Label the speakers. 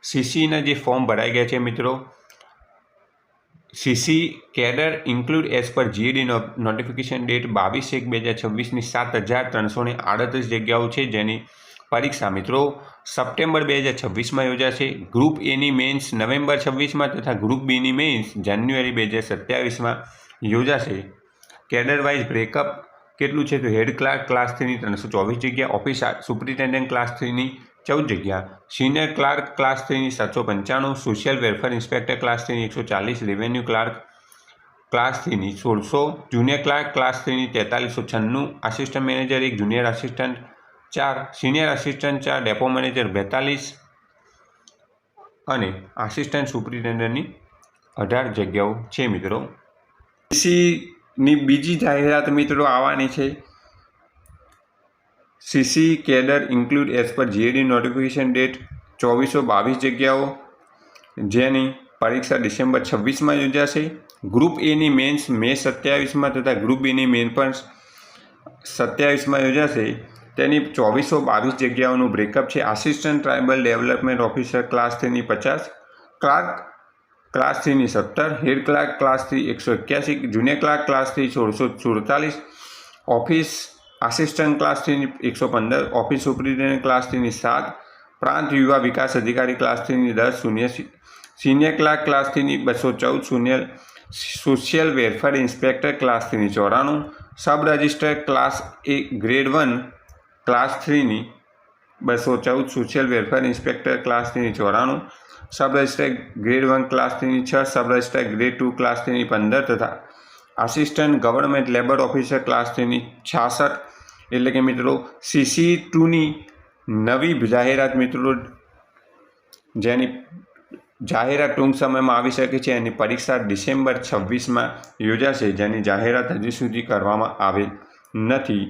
Speaker 1: સીસીના જે ફોર્મ ભરાઈ ગયા છે મિત્રો, CC cadre include as per GED notification date 22/1/2026ની 7,338 જગ્યાઓ છે, જેની પરીક્ષા મિત્રો સપ્ટેમ્બર 2026માં યોજાશે. ગ્રુપ એની મેન્સ નવેમ્બર 26માં તથા ગ્રુપ બીની મેન્સ જાન્યુઆરી 2027માં યોજાશે. કેડર વાઇઝ બ્રેકઅપ કેટલું છે તો હેડ ક્લાર્ક ક્લાસ 3ની 324 જગ્યા, ઓફિસ સુપ્રિન્ટેન્ડન્ટ ક્લાસ 3ની 14 જગ્યા, સિનિયર ક્લાર્ક ક્લાસ 3ની 795, સોશિયલ વેલફેર ઇન્સ્પેક્ટર ક્લાસ 3ની 140, રેવન્યુ ક્લાર્ક ક્લાસ 3ની 1600, જુનિયર ક્લાર્ક ક્લાસ 3ની 4396, assistant manager 1, junior assistant 4, senior assistant 4, depot manager 42 અને આસિસ્ટન્ટ સુપ્રિન્ટેન્ડન્ટની 18 જગ્યાઓ છે મિત્રો. સીસીની બીજી જાહેરાત મિત્રો આવવાની છે. CC cadre include as per GED notification date 2422 જગ્યાઓ, જેની પરીક્ષા ડિસેમ્બર 26માં યોજાશે. ગ્રુપ એની મેન્સ મે 27માં તથા ગ્રુપ બીની મેન પણ 27માં યોજાશે. તેની 2422 જગ્યાઓનું બ્રેકઅપ છે. Assistant tribal development officer class 3ની 50, ક્લાર્ક ક્લાસ 3ની 17, head clerk class 3 181, junior clerk class 3 1647, office assistant class 3ની 115, ઓફિસ સુપ્રિન્ટેન્ડન્ટ ક્લાસ 3ની 7, પ્રાંત યુવા વિકાસ અધિકારી ક્લાસ 3ની 10, સિનિયર ક્લાર્ક ક્લાસ 3ની 214, સોશિયલ વેલફેર ઇન્સ્પેક્ટર ક્લાસ 3ની 94, sub register class grade 1 class 3ની 214, સોશિયલ વેલફેર ઇન્સ્પેક્ટર ક્લાસ 3ની 94, સબ રજિસ્ટર ગ્રેડ 1 ક્લાસ 3ની 6, સબ રજિસ્ટર ગ્રેડ 2 ક્લાસ 3ની 15 તથા assistant government labour officer class 3ની 66. એટલે કે મિત્રો CC2ની નવી જાહેરાત મિત્રો, જેની જાહેરાત ટૂંક સમયમાં આવી શકે છે. એની પરીક્ષા ડિસેમ્બર 26માં યોજાશે, જેની જાહેરાત હજુ સુધી કરવામાં આવેલ નથી.